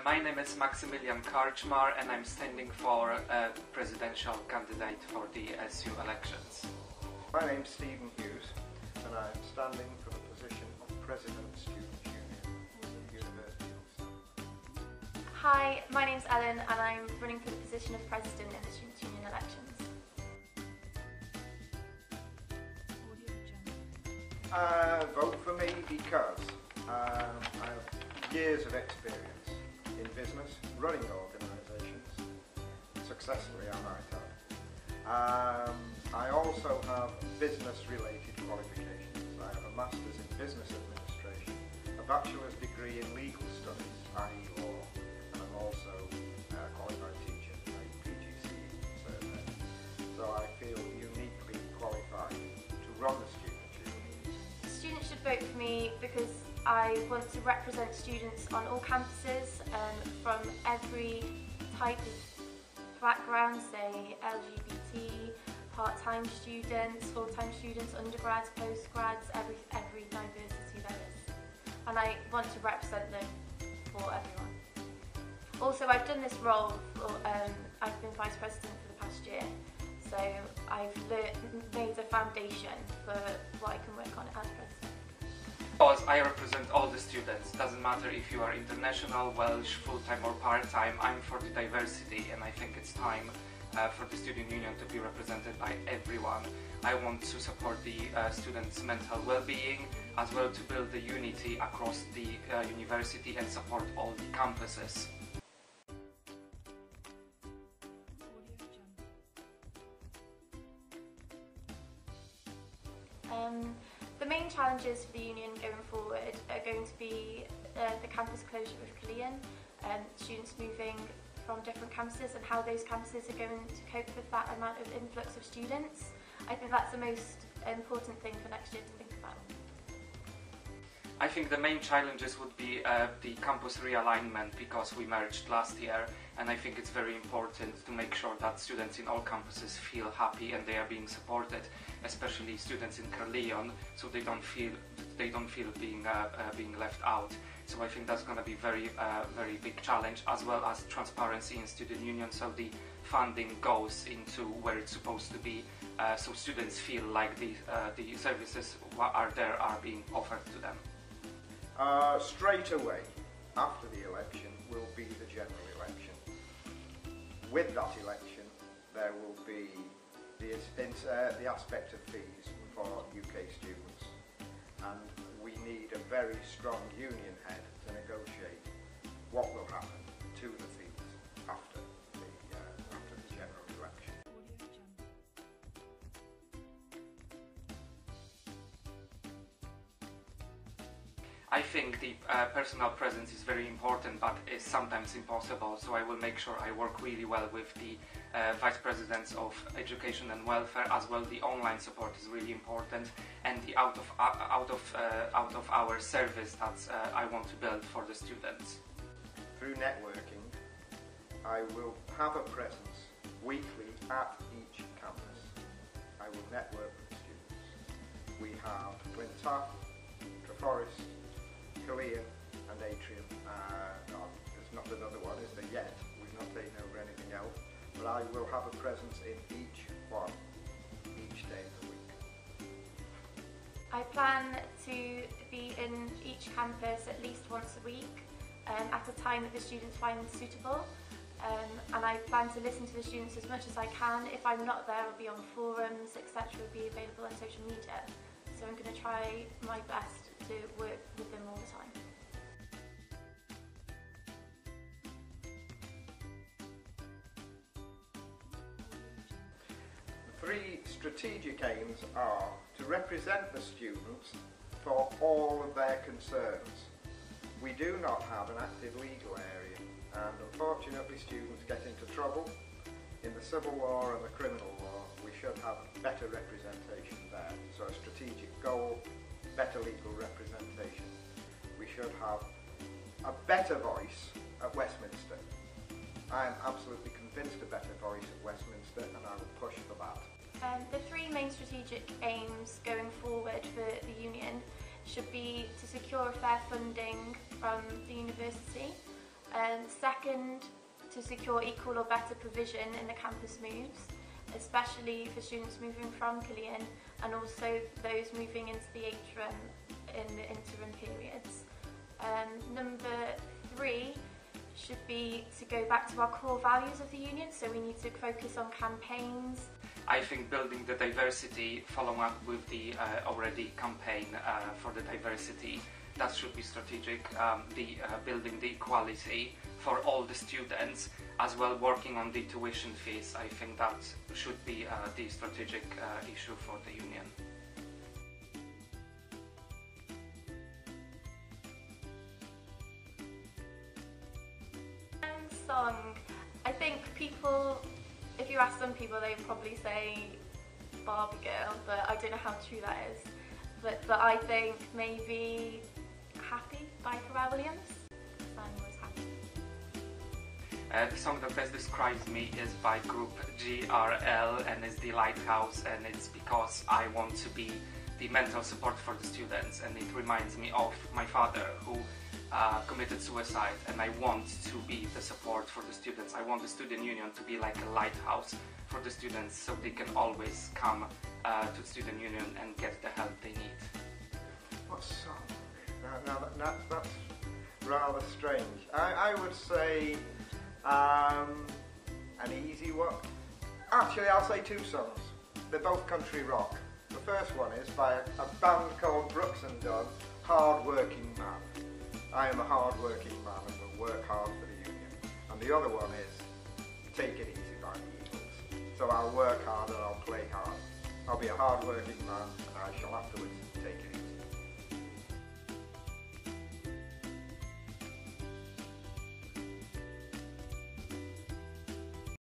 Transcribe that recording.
My name is Maximilian Karczmar and I'm standing for a presidential candidate for the SU elections. My name is Stephen Hughes and I'm standing for the position of President Student Union, University of USWSU. Hi, my name's Ellen and I'm running for the position of President in the Student Union elections. Vote for me because I have years of experience in business, running organisations, successfully I might add. I also have business-related qualifications. I have a Master's in Business Administration, a Bachelor's degree in Legal Studies, i.e. law, and I'm also a qualified teacher, a PGC survey. So I feel uniquely qualified to run the Student Union. Students should vote for me because I want to represent students on all campuses from every type of background, say LGBT, part-time students, full-time students, undergrads, postgrads, every diversity there is. And I want to represent them for everyone. Also, I've done this role, I've been Vice President for the past year, so I've made a foundation for what I can work on as President. Because I represent all the students, doesn't matter if you are international, Welsh, full-time or part-time, I'm for the diversity and I think it's time for the Student Union to be represented by everyone. I want to support the students' mental well-being, as well to build the unity across the university and support all the campuses. The main challenges for the union going forward are going to be the campus closure of Killeen, students moving from different campuses and how those campuses are going to cope with that amount of influx of students. I think that's the most important thing for next year to think about. I think the main challenges would be the campus realignment, because we merged last year, and I think it's very important to make sure that students in all campuses feel happy and they are being supported, especially students in Killeen, so they don't feel being left out. So I think that's going to be very big challenge, as well as transparency in Student Union, so the funding goes into where it's supposed to be, so students feel like the services are being offered to them. Straight away after the election will be the general election. With that election there will be the aspect of fees for UK students, and we need a very strong union head to negotiate what will happen to the fees after the general election. I think the personal presence is very important, but is sometimes impossible, so I will make sure I work really well with the Vice Presidents of Education and Welfare, as well. The online support is really important, and the out of hour service that I want to build for the students. Through networking, I will have a presence weekly at each campus. I will network with the students. We have Clinton, Treforest, Killeen and Atrium. There's not another one, is there yet? We've not taken over anything else, but I will have a presence in each one, each day of the week. I plan to be in each campus at least once a week at a time that the students find suitable, and I plan to listen to the students as much as I can. If I'm not there, I'll be on forums, etc., will be available on social media. So I'm going to try my best to work with them all the time. The three strategic aims are to represent the students for all of their concerns. We do not have an active legal area, and unfortunately students get into trouble. In the civil law and the criminal law, we should have better representation there. So a strategic goal, better legal representation. We should have a better voice at Westminster. I am absolutely convinced a better voice at Westminster, and I will push for that. The three main strategic aims going forward for the union should be to secure fair funding from the university, Second, to secure equal or better provision in the campus moves, especially for students moving from Killeen and also those moving into the atrium in the interim periods. Number 3 should be to go back to our core values of the union, so we need to focus on campaigns. I think building the diversity, following up with the already campaign for the diversity, that should be strategic. Building the equality for all the students, as well working on the tuition fees. I think that should be the strategic issue for the union. Song. I think people, if you ask some people, they would probably say Barbie Girl, but I don't know how true that is. But I think maybe Happy by Pharrell Williams. Simon was happy. The song that best describes me is by group GRL and is The Lighthouse, and it's because I want to be the mental support for the students, and it reminds me of my father who committed suicide, and I want to be the support for the students. I want the student union to be like a lighthouse for the students, so they can always come to the student union and get the help they need. What song? That's rather strange. I would say an easy one. Actually, I'll say 2 songs. They're both country rock. The first one is by a band called Brooks and Dunn, Hard Working Man. I am a hard-working man and will work hard for the union. And the other one is Take It Easy by the Eagles. So I'll work hard and I'll play hard. I'll be a hard-working man and I shall afterwards